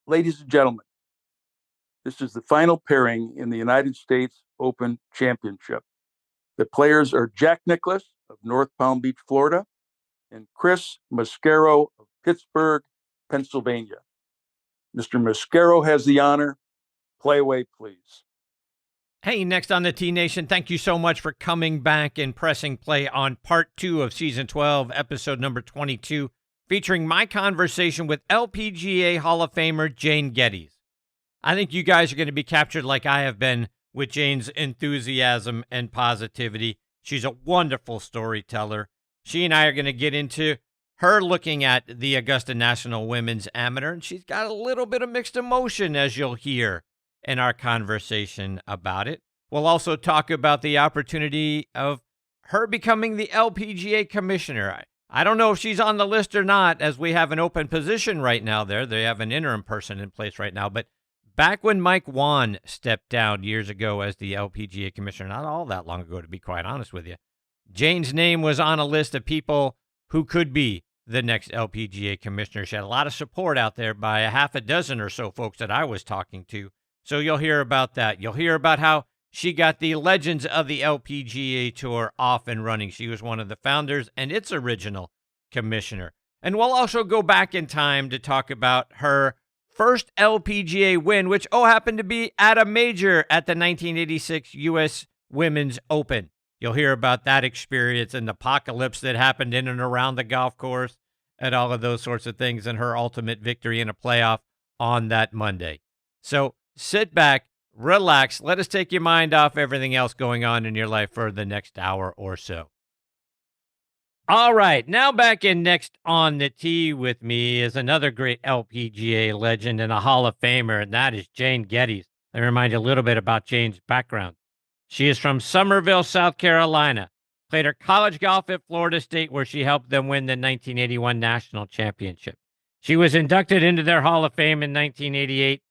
Ladies and gentlemen, this is the final pairing in the United States Open Championship. The players are Jack Nicklaus of North Palm Beach, Florida, and Chris Mascaro of Pittsburgh, Pennsylvania. Mr. Mascaro has the honor. Play away, please. Hey, next on the T Nation, thank you so much for coming back and pressing play on part 2 of season 12, episode number 22, featuring my conversation with LPGA Hall of Famer Jane Geddes. I think you guys are going to be captured like I have been with Jane's enthusiasm and positivity. She's a wonderful storyteller. She and I are going to get into her looking at the Augusta National Women's Amateur, and she's got a little bit of mixed emotion, as you'll hear in our conversation about it. We'll also talk about the opportunity of her becoming the LPGA commissioner. I don't know if she's on the list or not, as we have an open position right now there. They have an interim person in place right now. But back when Mike Wan stepped down years ago as the LPGA commissioner, not all that long ago, to be quite honest with you, Jane's name was on a list of people who could be the next LPGA commissioner. She had a lot of support out there by a half a dozen or so folks that I was talking to. So you'll hear about that. You'll hear about how she got the legends of the LPGA Tour off and running. She was one of the founders and its original commissioner. And we'll also go back in time to talk about her first LPGA win, which happened to be at a major at the 1986 U.S. Women's Open. You'll hear about that experience and the apocalypse that happened in and around the golf course and all of those sorts of things, and her ultimate victory in a playoff on that Monday. So sit back, relax, let us take your mind off everything else going on in your life for the next hour or so. All right, now back in next on the tee with me is another great LPGA legend and a Hall of Famer, and that is Jane Geddes. Let me remind you a little bit about Jane's background. She is from Summerville, South Carolina, played her college golf at Florida State, where she helped them win the 1981 National Championship. She was inducted into their Hall of Fame in 1988.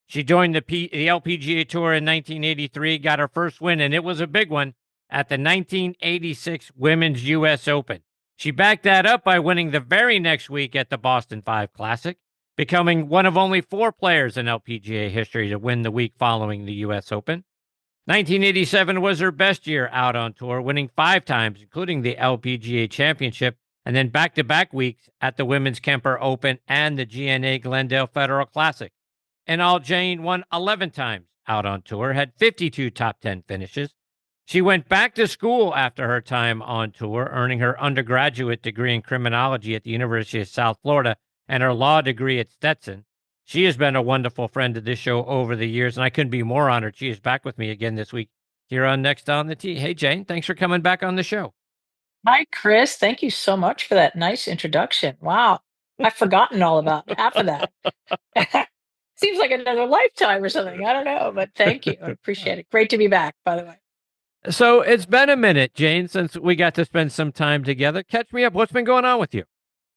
She joined the LPGA Tour in 1983, got her first win, and it was a big one, at the 1986 Women's U.S. Open. She backed that up by winning the very next week at the Boston 5 Classic, becoming one of only 4 players in LPGA history to win the week following the U.S. Open. 1987 was her best year out on tour, winning 5 times, including the LPGA Championship, and then back-to-back weeks at the Women's Kemper Open and the GNA Glendale Federal Classic. In all, Jane won 11 times out on tour, had 52 top 10 finishes. She went back to school after her time on tour, earning her undergraduate degree in criminology at the University of South Florida and her law degree at Stetson. She has been a wonderful friend to this show over the years, and I couldn't be more honored she is back with me again this week here on Next on the Tee. Hey, Jane, thanks for coming back on the show. Hi, Chris. Thank you so much for that nice introduction. Wow. I've forgotten all about half of that. Seems like another lifetime or something. I don't know, but thank you. I appreciate it. Great to be back, by the way. So it's been a minute, Jane, since we got to spend some time together. Catch me up. What's been going on with you?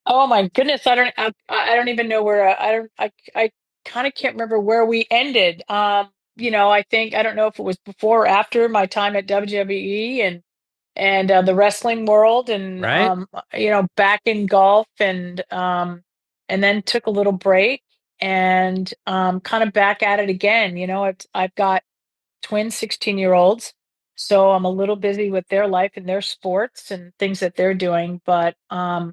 Oh my goodness, I don't even know where I kind of can't remember where we ended. I don't know if it was before or after my time at WWE and the wrestling world, and Right. back in golf, and then took a little break, and kind of back at it again. I've got twin 16-year-olds, so I'm a little busy with their life and their sports and things that they're doing. But whether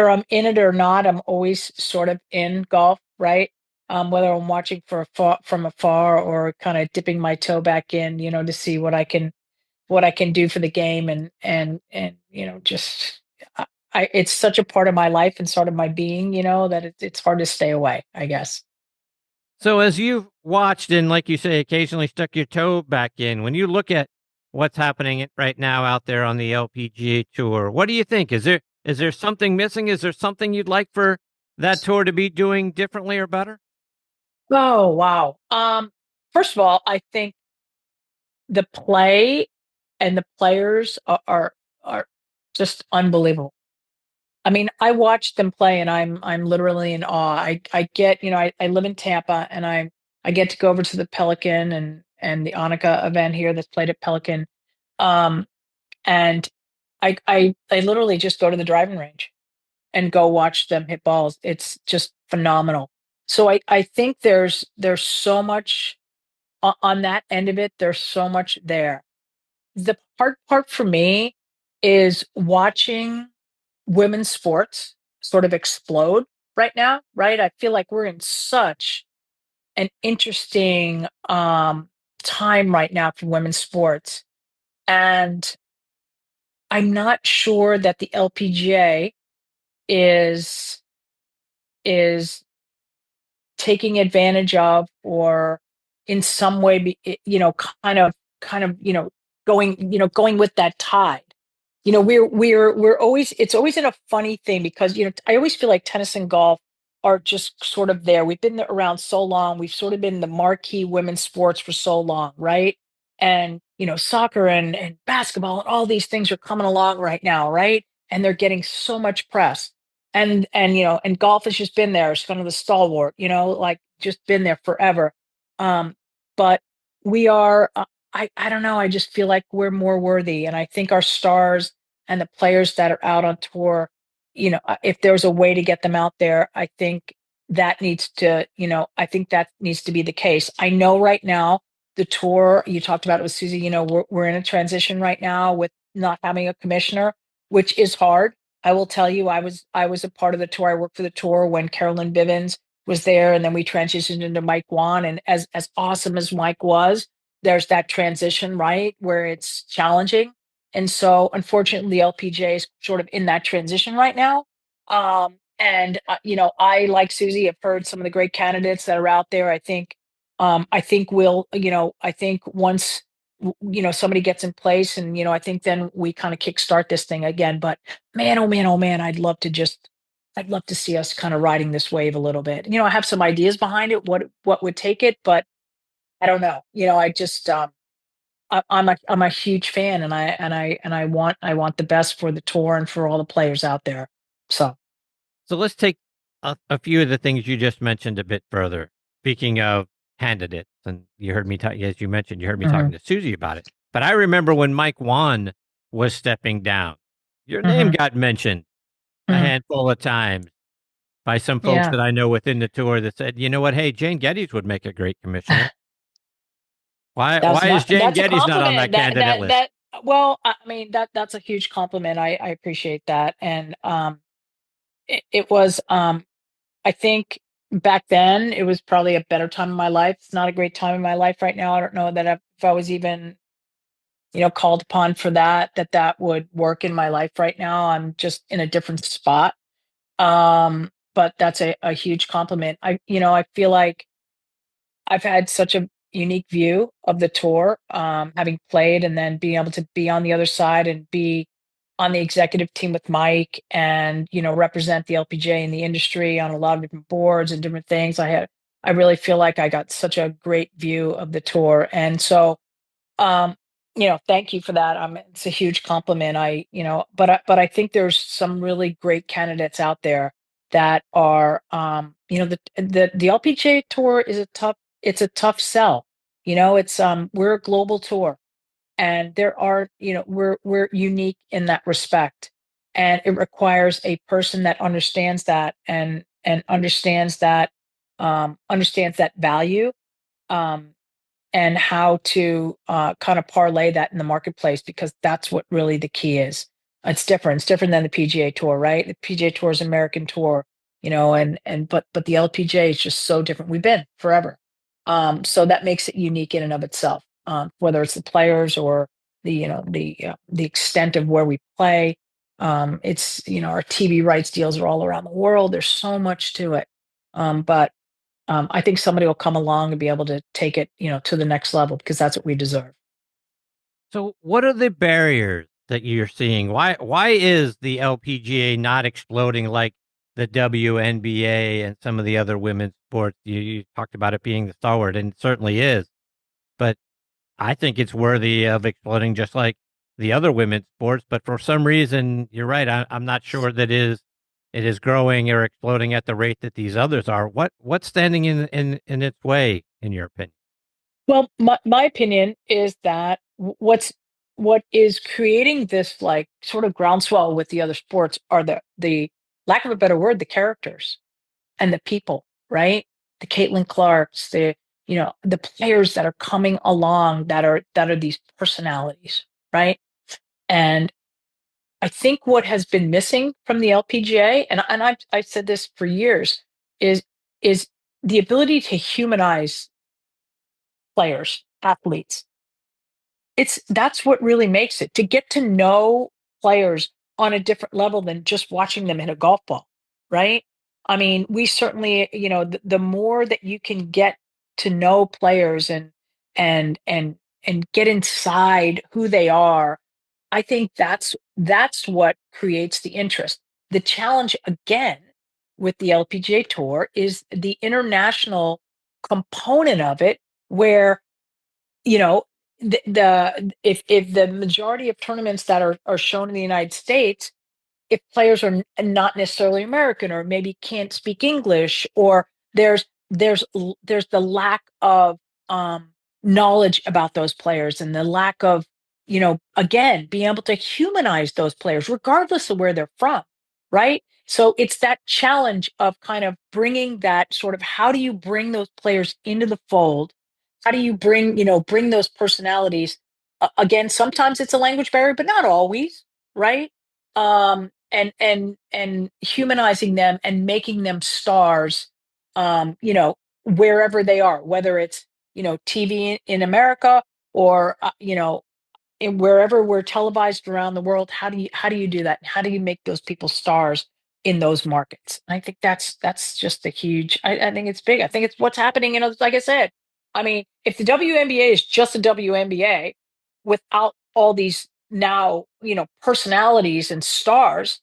I'm in it or not, I'm always sort of in golf, right? Whether I'm watching from afar or kind of dipping my toe back in, to see what I can do for the game, and just it's such a part of my life and sort of my being, that it's hard to stay away, I guess. So as you've watched and, like you say, occasionally stuck your toe back in, when you look at what's happening right now out there on the LPGA Tour, what do you think? Is there something missing? Is there something you'd like for that tour to be doing differently or better? Oh, wow. First of all, I think the play and the players are just unbelievable. I mean, I watch them play and I'm literally in awe. I get, I live in Tampa, and I get to go over to the Pelican and the Annika event here that's played at Pelican. Um, and I literally just go to the driving range, and go watch them hit balls. It's just phenomenal. So I think there's so much on that end of it. There's so much there. The hard part for me is watching women's sports sort of explode right now, right? I feel like we're in such an interesting time right now for women's sports. And I'm not sure that the LPGA is is taking advantage of, or in some way kind of going with that tide. We're always, it's always in a funny thing, because I always feel like tennis and golf are just sort of there. We've been around so long. We've sort of been the marquee women's sports for so long, right? And soccer and basketball and all these things are coming along right now, right? And they're getting so much press. And golf has just been there. It's kind of the stalwart, like just been there forever. But we are, I don't know. I just feel like we're more worthy. And I think our stars and the players that are out on tour, if there's a way to get them out there, I think that needs to be the case. I know right now the tour, you talked about it with Susie, we're in a transition right now with not having a commissioner, which is hard. I will tell you, I was a part of the tour. I worked for the tour when Carolyn Bivens was there, and then we transitioned into Mike Wan. And as awesome as Mike was, there's that transition, right, where it's challenging. And so, unfortunately, the LPGA is sort of in that transition right now. I, like Susie, have heard some of the great candidates that are out there. I think once somebody gets in place, and I think then we kind of kickstart this thing again. But man, oh man, I'd love to see us kind of riding this wave a little bit. I have some ideas behind it, what would take it, but I don't know. I just I'm a huge fan, and I want the best for the tour and for all the players out there. So So let's take a few of the things you just mentioned a bit further. Speaking of candidates, and you heard me talk, as you mentioned, you heard me talking mhm, to Susie about it. But I remember when Mike Wan was stepping down, your name mhm, got mentioned a mhm. handful of times by some folks Yeah, that I know within the tour that said, you know what, hey, Jane Geddes would make a great commissioner. Why is Jane that's a Geddes not on compliment. that candidate list? Well, I mean, that's a huge compliment. I appreciate that. And it was, I think back then it was probably a better time in my life. It's not a great time in my life right now. I don't know that if I was even, called upon for that would work in my life right now. I'm just in a different spot. But that's a huge compliment. I feel like I've had such a unique view of the tour, having played and then being able to be on the other side and be on the executive team with Mike, and represent the LPGA in the industry on a lot of different boards and different things. I really feel like I got such a great view of the tour. And so um, thank you for that. It's a huge compliment. But I think there's some really great candidates out there that are, the LPGA tour is it's a tough sell. We're a global tour, and there are, we're unique in that respect, and it requires a person that understands that, and understands that value. Um, and how to kind of parlay that in the marketplace, because that's what really the key is. It's different. It's different than the PGA Tour, right? The PGA Tour is American tour, but the LPGA is just so different. We've been forever, so that makes it unique in and of itself. Whether it's the players or the extent of where we play, it's our TV rights deals are all around the world. There's so much to it, but I think somebody will come along and be able to take it, to the next level, because that's what we deserve. So what are the barriers that you're seeing? Why is the LPGA not exploding like the WNBA and some of the other women's sports? You talked about it being the stalwart, and it certainly is. But I think it's worthy of exploding just like the other women's sports. But for some reason, you're right. I'm not sure that it is growing or exploding at the rate that these others are. What's standing in its way, in your opinion? Well, my opinion is that what is creating this, like, sort of groundswell with the other sports are the lack of a better word, the characters and the people, right? The Caitlin Clarks, the players that are coming along that are these personalities, right? And I think what has been missing from the LPGA, and I've said this for years, is the ability to humanize players, athletes. That's what really makes it, to get to know players on a different level than just watching them hit a golf ball, right? I mean, we certainly, the more that you can get to know players and and and get inside who they are, I think that's what creates the interest. The challenge again with the LPGA Tour is the international component of it, where you know if the majority of tournaments that are shown in the United States, if players are not necessarily American, or maybe can't speak English, or there's the lack of um, knowledge about those players, and the lack of, again, being able to humanize those players regardless of where they're from, right? So it's that challenge of kind of bringing that sort of, how do you bring those players into the fold? How do you bring those personalities? Again, sometimes it's a language barrier, but not always, right? And humanizing them and making them stars, wherever they are, whether it's TV in America, or wherever we're televised around the world. How do you do that? How do you make those people stars in those markets? And I think that's just a huge. I think it's big. I think it's what's happening. Like I said, I mean, if the WNBA is just a WNBA without all these now personalities and stars,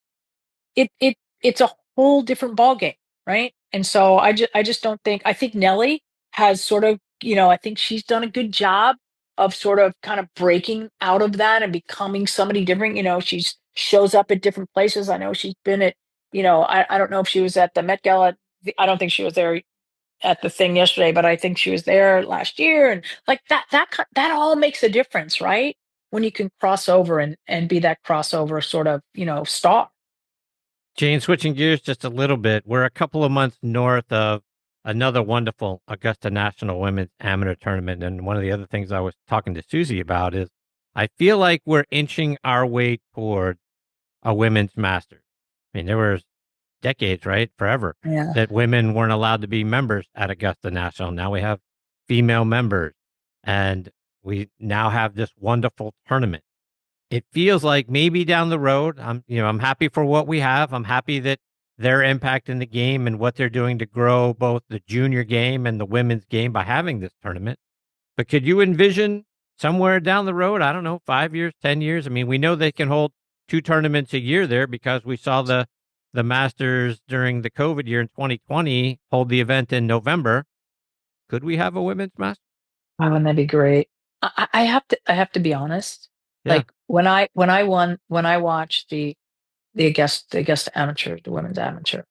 it's a whole different ballgame, right? And so I just don't think. I think Nelly has sort of, I think she's done a good job of sort of kind of breaking out of that and becoming somebody different. She's shows up at different places. I know she's been at, I don't know if she was at the Met Gala. I don't think she was there at the thing yesterday, but I think she was there last year. And like that all makes a difference, right? When you can cross over and be that crossover sort of, star. Jane, switching gears just a little bit, we're a couple of months north of another wonderful Augusta National Women's Amateur Tournament. And one of the other things I was talking to Susie about is I feel like we're inching our way toward a women's Masters. I mean, there was decades, right? Forever, Yeah. that women weren't allowed to be members at Augusta National. Now we have female members, and we now have this wonderful tournament. It feels like maybe down the road, I'm happy for what we have. I'm happy that their impact in the game and what they're doing to grow both the junior game and the women's game by having this tournament. But could you envision somewhere down the road, I don't know, 5 years, 10 years? I mean, we know they can hold two tournaments a year there because we saw the Masters during the COVID year in 2020 hold the event in November. Could we have a women's Masters? Oh, wouldn't that be great? I have to be honest. Yeah. Like when I watch the Augusta Amateur, the women's amateur,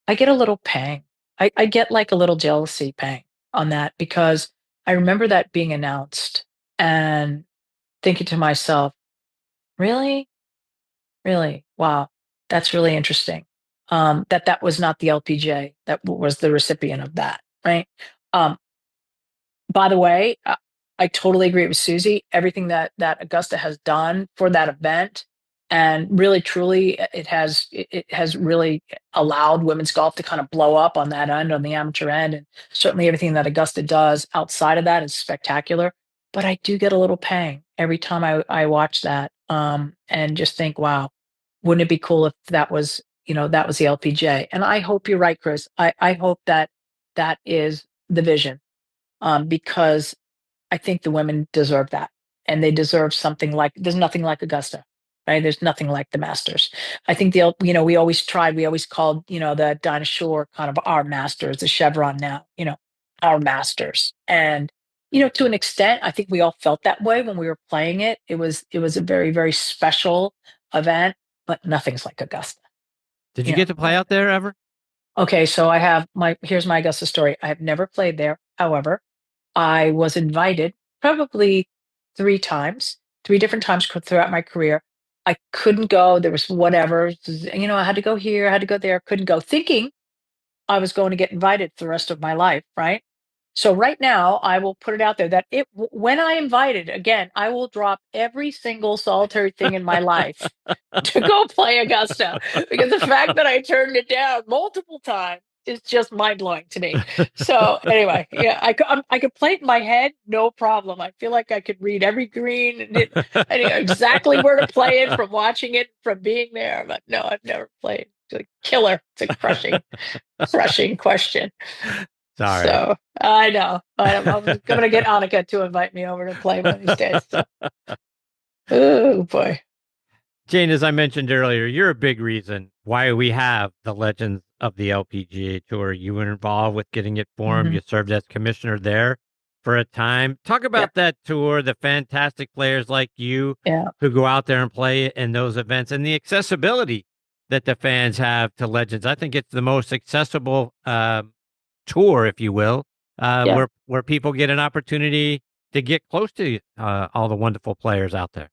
I get a little pang. I get like a little jealousy pang on that, because I remember that being announced and thinking to myself, really? Really? Wow. That's really interesting. That was not the LPGA that was the recipient of that, right? Um, By the way, I totally agree with Susie. Everything that Augusta has done for that event, and really truly, it has really allowed women's golf to kind of blow up on that end, on the amateur end, and certainly everything that Augusta does outside of that is spectacular. But I do get a little pang every time I watch that, and just think, wow, wouldn't it be cool if that was the LPGA? And I hope you're right, Chris. I hope that is the vision, because I think the women deserve that, and they deserve something like. There's nothing like Augusta, right? There's nothing like the Masters. I think we always called the Dinah Shore kind of our Masters, the Chevron now, our Masters, and to an extent, I think we all felt that way when we were playing it. It was a very, very special event, but nothing's like Augusta. Did you You know, get to play out there ever? okay, so here's my Augusta story. I have never played there. However, I was invited probably three different times throughout my career. I couldn't go. There was whatever, I had to go here, I had to go there, couldn't go, thinking I was going to get invited for the rest of my life, right? So right now, I will put it out there that when I invited again, I will drop every single solitary thing in my life to go play Augusta, because the fact that I turned it down multiple times is just mind blowing to me. So anyway, yeah, I could play it in my head, no problem. I feel like I could read every green and I knew exactly where to play it from watching it, from being there. But no, I've never played. It's a killer. It's a crushing question. Sorry. So I know. I'm going to get Annika to invite me over to play one of these days. So. Oh boy. Jane, as I mentioned earlier, you're a big reason why we have the Legends of the LPGA Tour. You were involved with getting it formed. Mhm. You served as commissioner there for a time. Talk about Yep. that tour, the fantastic players like you Yeah. who go out there and play in those events, and the accessibility that the fans have to Legends. I think it's the most accessible tour, if you will, Yeah. where people get an opportunity to get close to all the wonderful players out there.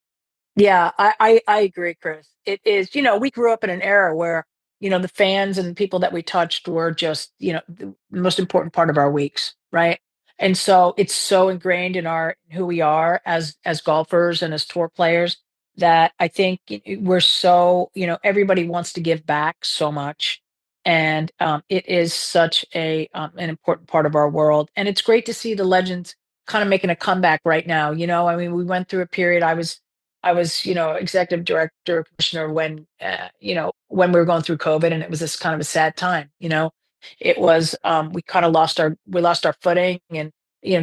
Yeah, I agree, Chris. It is, we grew up in an era where, the fans and people that we touched were just, the most important part of our weeks, right? And so it's so ingrained in our who we are as golfers and as tour players, that I think we're so, everybody wants to give back so much. And it is such an important part of our world. And it's great to see the Legends kind of making a comeback right now. I mean, we went through a period. I was, executive director, commissioner when, when we were going through COVID, and it was this kind of a sad time. It was, we kind of lost our footing, and,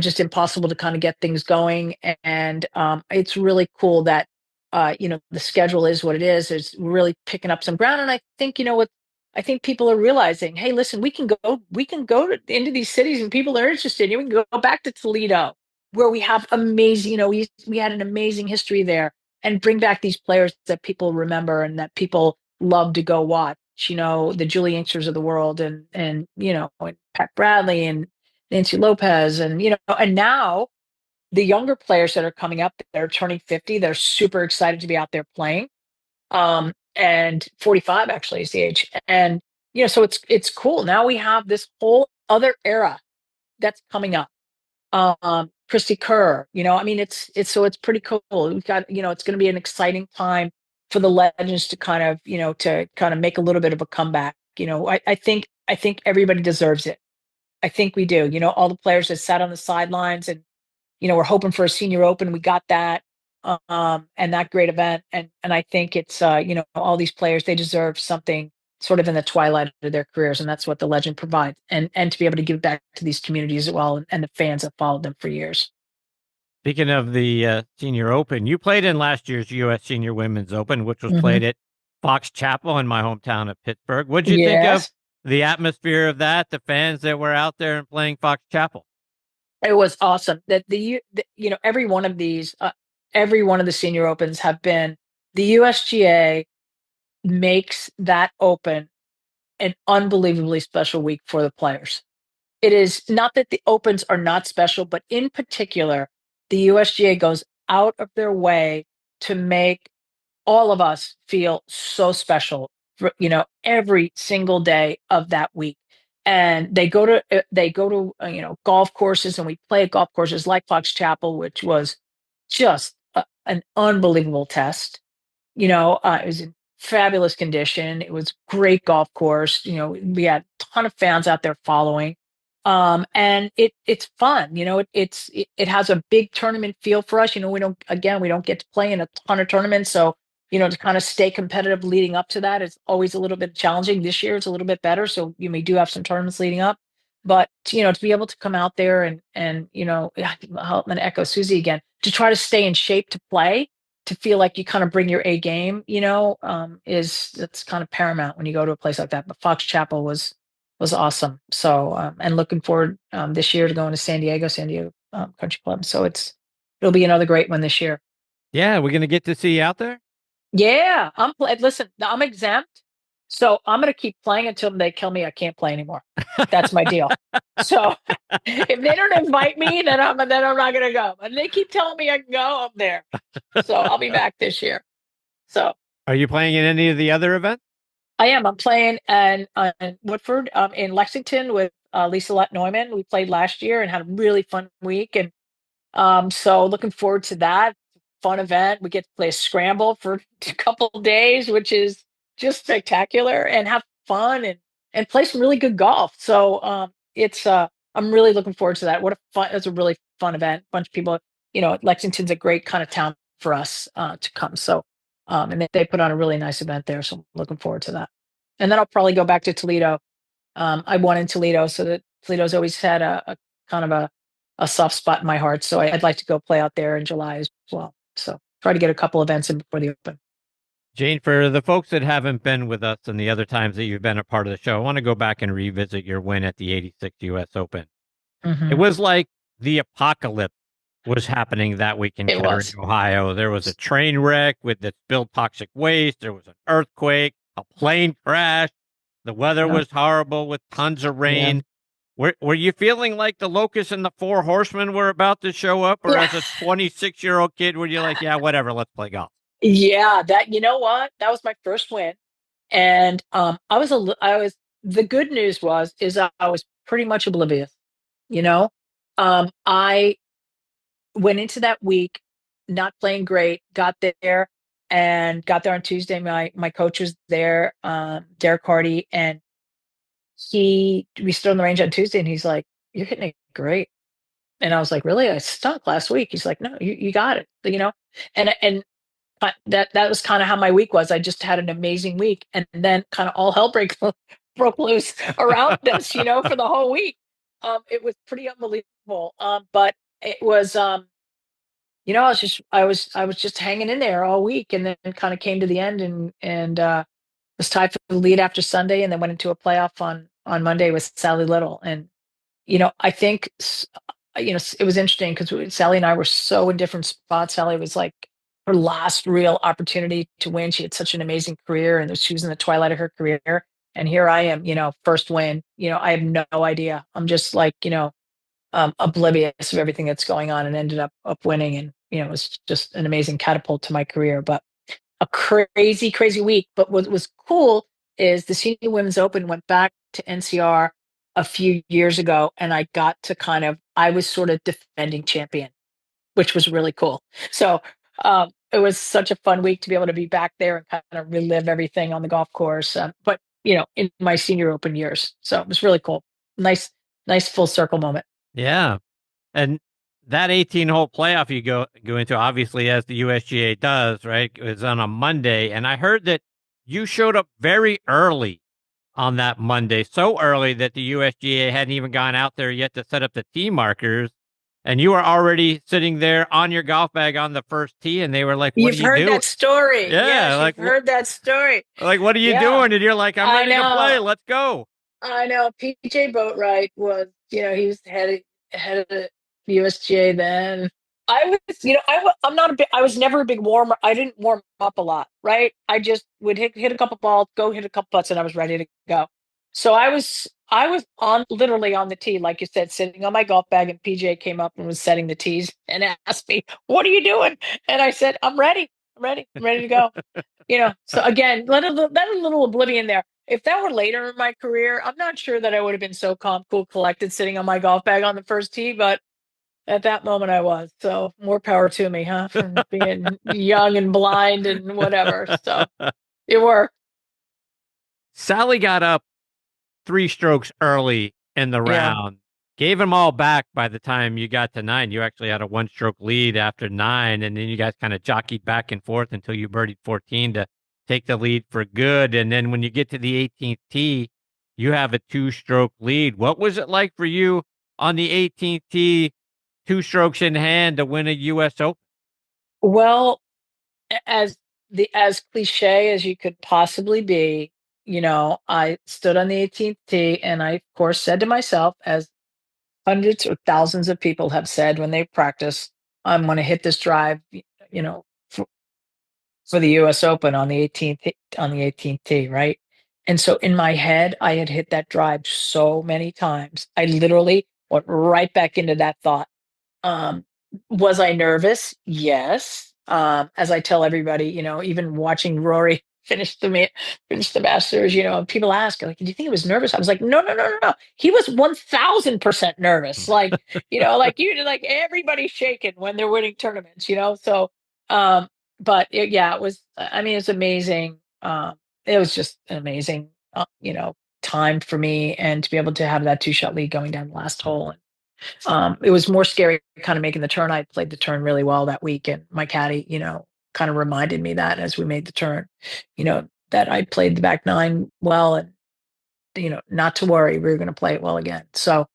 just impossible to kind of get things going. And it's really cool that, the schedule is what it is. It's really picking up some ground. And I think, what I think people are realizing, hey, listen, we can go into these cities and people are interested. You can go back to Toledo, where we have amazing, we had an amazing history there, and bring back these players that people remember and that people love to go watch. The Julie Inksters of the world, and Pat Bradley and Nancy Lopez, and now the younger players that are coming up, that are turning 50, they're super excited to be out there playing. And 45 actually is the age, and so it's cool. Now we have this whole other era that's coming up. Christy Kerr, I mean, it's pretty cool. We've got, it's going to be an exciting time for the Legends to kind of make a little bit of a comeback. I think everybody deserves it. I think we do. All the players that sat on the sidelines, and we're hoping for a senior open. We got that, and that great event. And I think it's, all these players, they deserve something sort of in the twilight of their careers, and that's what the Legend provides. And to be able to give back to these communities as well, and the fans that followed them for years. Speaking of the Senior Open, you played in last year's U.S. Senior Women's Open, which was Hmm. played at Fox Chapel in my hometown of Pittsburgh. What did you think of Yes, the atmosphere of that, the fans that were out there and playing Fox Chapel? it was awesome. That every one of the senior opens have been, the USGA makes that open an unbelievably special week for the players. It is not that the opens are not special, but in particular, the USGA goes out of their way to make all of us feel so special for, every single day of that week. And they go to golf courses, and we play at golf courses like Fox Chapel, which was just an unbelievable test. It was in fabulous condition. It was great golf course. We had a ton of fans out there following. And it's fun. It has a big tournament feel for us. We don't get to play in a ton of tournaments. So, to kind of stay competitive leading up to that is always a little bit challenging. This year it's a little bit better. So we do have some tournaments leading up. But to be able to come out there and I'm gonna echo Susie again, to try to stay in shape to play, to feel like you kind of bring your A game, that's kind of paramount when you go to a place like that. But Fox Chapel was awesome. So, and looking forward this year to going to San Diego Country Club. So it'll be another great one this year. Yeah, we're going to get to see you out there. Yeah, listen, I'm exempt, so I'm going to keep playing until they tell me I can't play anymore. That's my deal. So if they don't invite me, then I'm not going to go. And they keep telling me I can go, I'm there. So I'll be back this year. So Are you playing in any of the other events? I am. I'm playing in Woodford, in Lexington with Lisa Lett Neumann. We played last year and had a really fun week, and so looking forward to that. Fun event. We get to play a scramble for a couple of days, which is just spectacular, and have fun and play some really good golf. So it's I'm really looking forward to that. What a fun! It's a really fun event. Bunch of people. Lexington's a great kind of town for us to come. So and they put on a really nice event there. So I'm looking forward to that. And then I'll probably go back to Toledo. I won in Toledo, so that Toledo's always had a kind of a soft spot in my heart. So I'd like to go play out there in July as well. So try to get a couple events in before the Open. Jane, for the folks that haven't been with us and the other times that you've been a part of the show, I want to go back and revisit your win at the 86 US Open. It Mhm. was like the apocalypse was happening that week in It Kettering, was. Ohio. There was a train wreck with the spilled toxic waste. There was an earthquake, a plane crash. The weather Yeah. was horrible with tons of Yeah. rain. Were you feeling like the locusts and the four horsemen were about to show up? Or Yeah. as a 26-year-old kid, were you like, yeah, whatever, let's play golf? Yeah, you know what? That was my first win. And I was the good news is I was pretty much oblivious, you know? I went into that week not playing great, got there on Tuesday. My coach was there, Derek Hardy, and we stood on the range on Tuesday and he's like, "You're hitting it great." And I was like, "Really? I stunk last week." He's like, "No, you got it." And that was kind of how my week was. I just had an amazing week, and then kind of all hell broke loose around us, for the whole week. It was pretty unbelievable. But it was, I was just hanging in there all week, and then kind of came to the end, and was tied for the lead after Sunday, and then went into a playoff on Monday with Sally Little. And I think it was interesting because Sally and I were so in different spots. Sally was like her last real opportunity to win. She had such an amazing career, and she was in the twilight of her career. And here I am, first win. I have no idea. I'm just like, oblivious of everything that's going on, and ended up winning. And it was just an amazing catapult to my career. But a crazy, crazy week. But what was cool is the Senior Women's Open went back to NCR a few years ago, and I was sort of defending champion, which was really cool. So it was such a fun week to be able to be back there and kind of relive everything on the golf course. But in my Senior Open years, so it was really cool. Nice, nice full circle moment. Yeah. And that 18-hole playoff you go into, obviously, as the USGA does, right? It was on a Monday. And I heard that you showed up very early on that Monday, so early that the USGA hadn't even gone out there yet to set up the tee markers. And you were already sitting there on your golf bag on the first tee, and they were like, "What You've are you heard doing?" that story. Yeah, Yes, like you've heard that story. like what are you Yeah, doing? And you're like, "I'm I ready to play. know. Let's go." I know. PJ Boatwright was, he was head of the USGA then. I was, I'm not a big, I was never a big warmer. I didn't warm up a lot, right? I just would hit a couple balls, go hit a couple putts, and I was ready to go. So I was literally on the tee, like you said, sitting on my golf bag, and PJ came up and was setting the tees and asked me, "What are you doing?" And I said, "I'm ready. I'm ready to go." So again, let a little oblivion there. If that were later in my career, I'm not sure that I would have been so calm, cool, collected, sitting on my golf bag on the first tee. But at that moment, I was. So more power to me, huh? For being young and blind and whatever. So it worked. Sally got up 3 strokes early in the Yeah. round, gave them all back by the time you got to 9. You actually had a 1-stroke lead after 9, and then you guys kind of jockeyed back and forth until you birdied 14 to take the lead for good. And then when you get to the 18th tee, you have a 2-stroke lead. What was it like for you on the 18th tee, 2 strokes in hand to win a U.S. Open? Well, as cliche as you could possibly be, I stood on the 18th tee, and I, of course, said to myself, as hundreds or thousands of people have said when they practice, I'm going to hit this drive, you know, for, for the U.S. Open on the 18th tee, right? And so in my head, I had hit that drive so many times. I literally went right back into that thought. Um, was I nervous? Yes. As I tell everybody, even watching Rory finish the Masters, people ask, like, "Do you think he was nervous?" I was like, "No, no, no, no, no. He was 1,000% nervous. Like, like everybody's shaking when they're winning tournaments, So, um, but yeah, it was. I mean, it's amazing. It was just an amazing, time for me, and to be able to have that two-shot lead going down the last hole. It was more scary kind of making the turn. I played the turn really well that week, and my caddy, kind of reminded me that as we made the turn, that I played the back nine well, and not to worry, we were going to play it well again. So,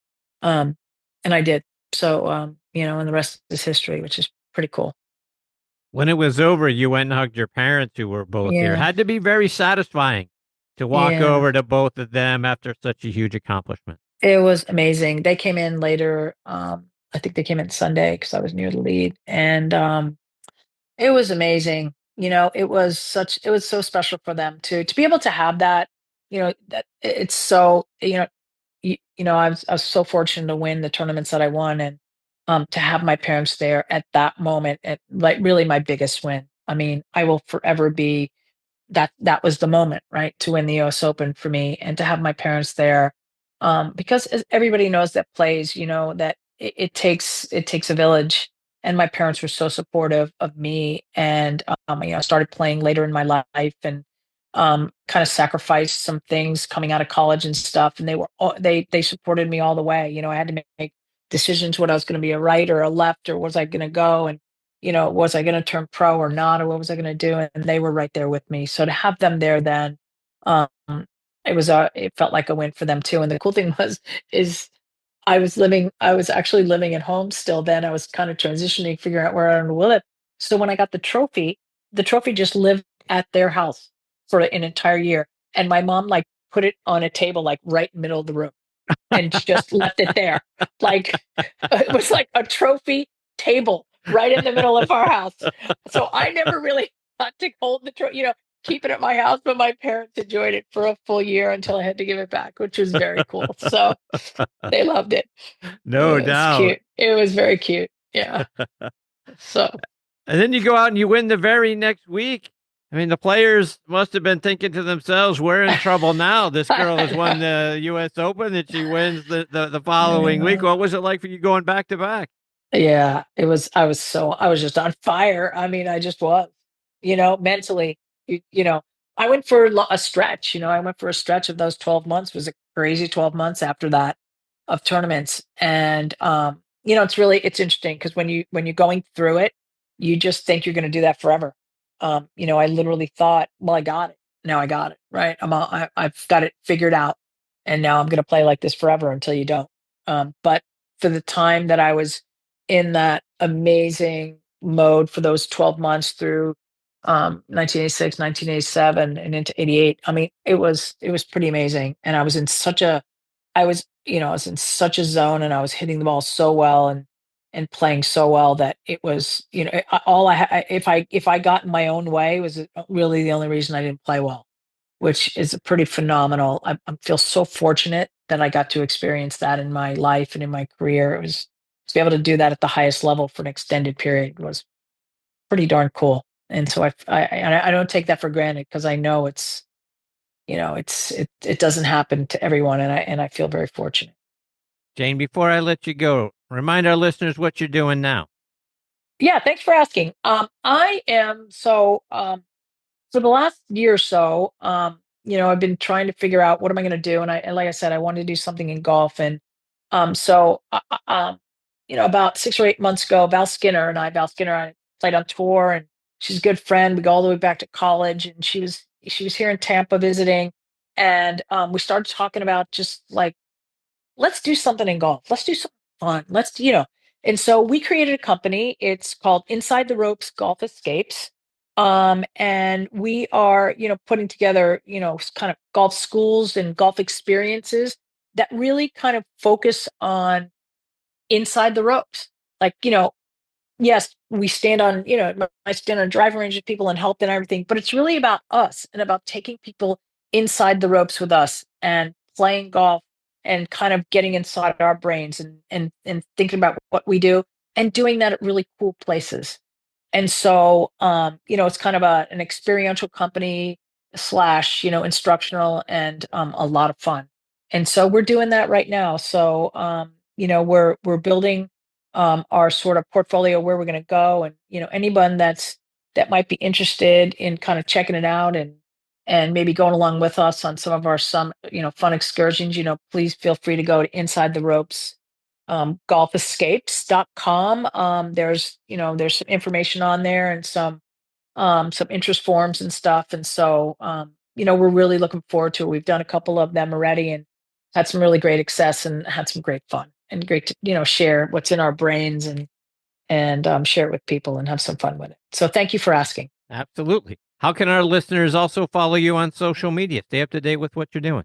um, and I did. So, and the rest is history, which is pretty cool. When it was over, you went and hugged your parents who were both here. Yeah, Had to be very satisfying to walk yeah. over to both of them after such a huge accomplishment. It was amazing. They came in later. I think they came in Sunday because I was near the lead, and it was amazing. It was so special for them to be able to have that, that it's so, I was so fortunate to win the tournaments that I won, and to have my parents there at that moment, at like really my biggest win. I mean, I will forever be that was the moment, right, to win the US Open for me, and to have my parents there, because as everybody knows that plays, that it takes a village, and my parents were so supportive of me, and I started playing later in my life, and kind of sacrificed some things coming out of college and stuff, and they supported me all the way. I had to make decisions what I was going to be, a right or a left, or was I going to go, and was I going to turn pro or not, or what was I going to do? And they were right there with me. So to have them there then, um, it felt like a win for them too. And the cool thing is I was actually living at home still then. I was kind of transitioning, figuring out where I wanted to live. So when I got the trophy just lived at their house for an entire year. And my mom like put it on a table, like right in the middle of the room, and just left it there. Like it was like a trophy table right in the middle of our house. So I never really got to hold the trophy, keep it at my house, but my parents enjoyed it for a full year until I had to give it back, which was very cool. So they loved it. No It was doubt. cute. It was very cute. Yeah. So And then you go out and you win the very next week. I mean, the players must have been thinking to themselves, we're in trouble now. This girl has won the US Open and she wins the following week. yeah. What was it like for you going back to back? Yeah, I was just on fire. I mean, I just was, mentally, I went for a stretch, I went for a stretch of those 12 months, was a crazy 12 months after that of tournaments. And, it's interesting because when you're going through it, you just think you're going to do that forever. I literally thought, well, I got it. Now I got it, right? I've got it figured out. And now I'm going to play like this forever until you don't. But for the time that I was in that amazing mode for those 12 months through 1986, 1987, and into 88. I mean, it was pretty amazing. And I was in such a zone, and I was hitting the ball so well, and playing so well that it was, all if I got in my own way was really the only reason I didn't play well, which is a pretty phenomenal. I feel so fortunate that I got to experience that in my life and in my career. It was to be able to do that at the highest level for an extended period was pretty darn cool. And so I don't take that for granted because I know it doesn't happen to everyone, and I feel very fortunate. Jane, before I let you go, remind our listeners what you're doing now. Yeah, thanks for asking. I am so for the last year or so, I've been trying to figure out what am I going to do, and like I said, I wanted to do something in golf, and about 6 or 8 months ago, Val Skinner, I played on tour, and she's a good friend. We go all the way back to college, and she was here in Tampa visiting, and we started talking about just like let's do something in golf. Let's do something fun. And so we created a company. It's called Inside the Ropes Golf Escapes. And we are, putting together, kind of golf schools and golf experiences that really kind of focus on inside the ropes. Like, yes, we stand on, I stand on a driving range with people and help and everything, but it's really about us and about taking people inside the ropes with us and playing golf and kind of getting inside our brains and thinking about what we do and doing that at really cool places. And so, it's kind of an experiential company slash, instructional and a lot of fun. And so we're doing that right now. So, we're building our sort of portfolio where we're going to go, and anyone that might be interested in kind of checking it out and maybe going along with us on some of our fun excursions. Please feel free to go to Inside the Ropes golfescapes.com. There's some information on there and some interest forms and stuff. And so, we're really looking forward to it. We've done a couple of them already and had some really great success and had some great fun and great to, share what's in our brains and share it with people and have some fun with it. So thank you for asking. Absolutely. How can our listeners also follow you on social media? Stay up to date with what you're doing.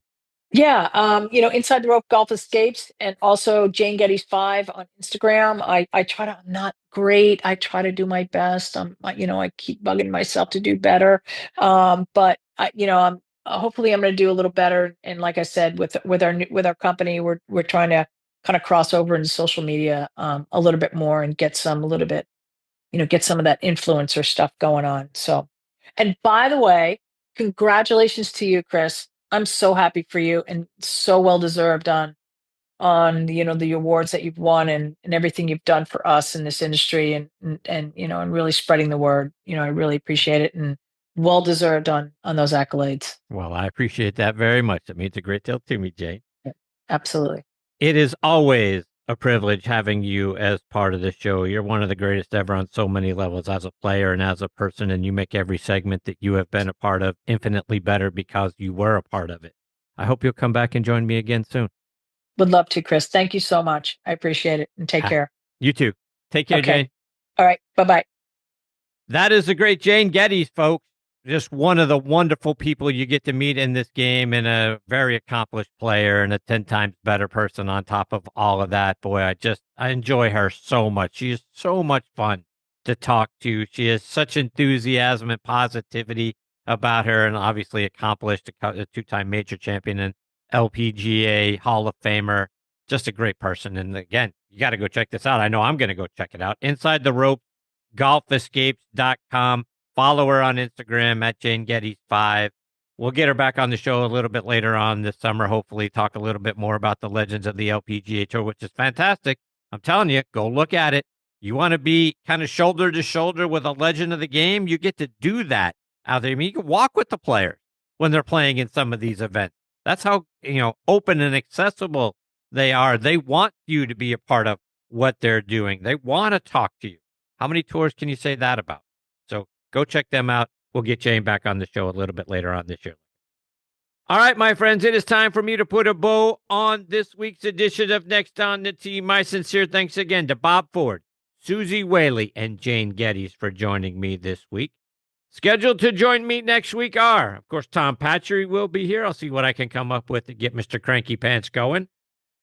Yeah, Inside the Rope Golf Escapes and also Jane Geddes 5 on Instagram. I try to, I'm not great. I try to do my best. I keep bugging myself to do better. But hopefully I'm going to do a little better. And like I said, with our company, we're trying to kind of cross over into social media a little bit more and get some of that influencer stuff going on. So, and by the way, congratulations to you, Chris. I'm so happy for you and so well deserved on the awards that you've won and everything you've done for us in this industry and really spreading the word. I really appreciate it and well deserved on those accolades. Well, I appreciate that very much. It means a great deal to me, Jane. Yeah, absolutely. It is always a privilege having you as part of the show. You're one of the greatest ever on so many levels as a player and as a person, and you make every segment that you have been a part of infinitely better because you were a part of it. I hope you'll come back and join me again soon. Would love to, Chris. Thank you so much. I appreciate it and take care. You too. Take care, Okay. Jane. All right. Bye-bye. That is the great Jane Geddes, folks. Just one of the wonderful people you get to meet in this game and a very accomplished player and a 10 times better person on top of all of that. Boy, I enjoy her so much. She is so much fun to talk to. She has such enthusiasm and positivity about her and obviously accomplished a two-time major champion and LPGA Hall of Famer. Just a great person. And again, you got to go check this out. I know I'm going to go check it out. Inside the Rope, golfescapes.com. Follow her on Instagram at Jane Geddes 5. We'll get her back on the show a little bit later on this summer, hopefully talk a little bit more about the legends of the LPGA Tour, which is fantastic. I'm telling you, go look at it. You want to be kind of shoulder to shoulder with a legend of the game, you get to do that out there. I mean, you can walk with the players when they're playing in some of these events. That's how, open and accessible they are. They want you to be a part of what they're doing. They want to talk to you. How many tours can you say that about? So go check them out. We'll get Jane back on the show a little bit later on this year. All right, my friends, it is time for me to put a bow on this week's edition of Next on the Tee. My sincere thanks again to Bob Ford, Susie Whaley, and Jane Geddes for joining me this week. Scheduled to join me next week are, of course, Tom Patchery will be here. I'll see what I can come up with to get Mr. Cranky Pants going.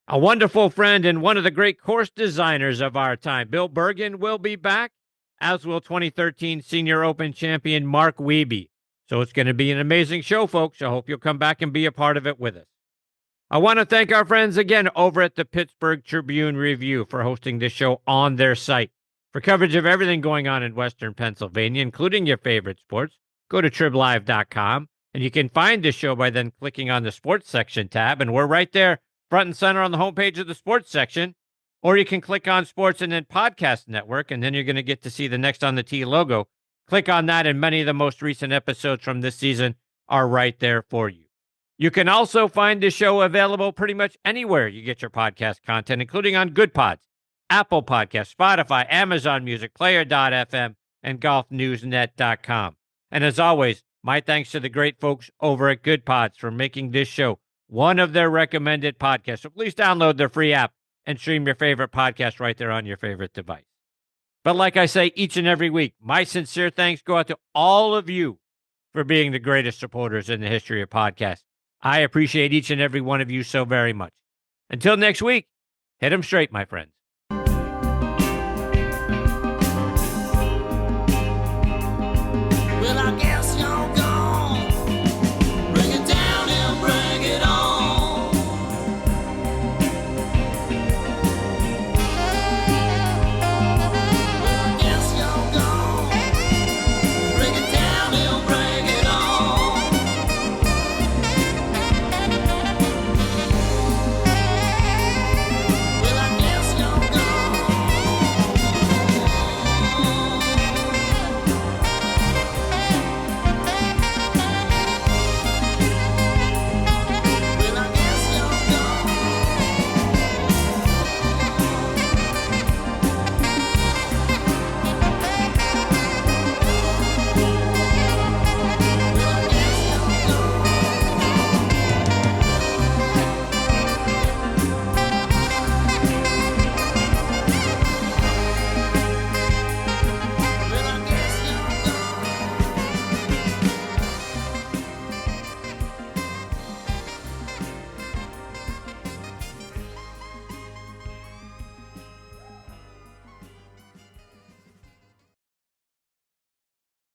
A wonderful friend and one of the great course designers of our time, Bill Bergen, will be back, as will 2013 Senior Open champion Mark Wiebe. So it's going to be an amazing show, folks. I hope you'll come back and be a part of it with us. I want to thank our friends again over at the Pittsburgh Tribune-Review for hosting this show on their site. For coverage of everything going on in Western Pennsylvania, including your favorite sports, go to triblive.com, and you can find this show by then clicking on the Sports Section tab, and we're right there, front and center on the homepage of the Sports Section. Or you can click on Sports and then Podcast Network, and then you're going to get to see the Next on the Tee logo. Click on that, and many of the most recent episodes from this season are right there for you. You can also find the show available pretty much anywhere you get your podcast content, including on Good Pods, Apple Podcasts, Spotify, Amazon Music, Player.fm, and GolfNewsNet.com. And as always, my thanks to the great folks over at Good Pods for making this show one of their recommended podcasts. So please download their free app and stream your favorite podcast right there on your favorite device. But like I say each and every week, my sincere thanks go out to all of you for being the greatest supporters in the history of podcasts. I appreciate each and every one of you so very much. Until next week, hit 'em straight, my friends.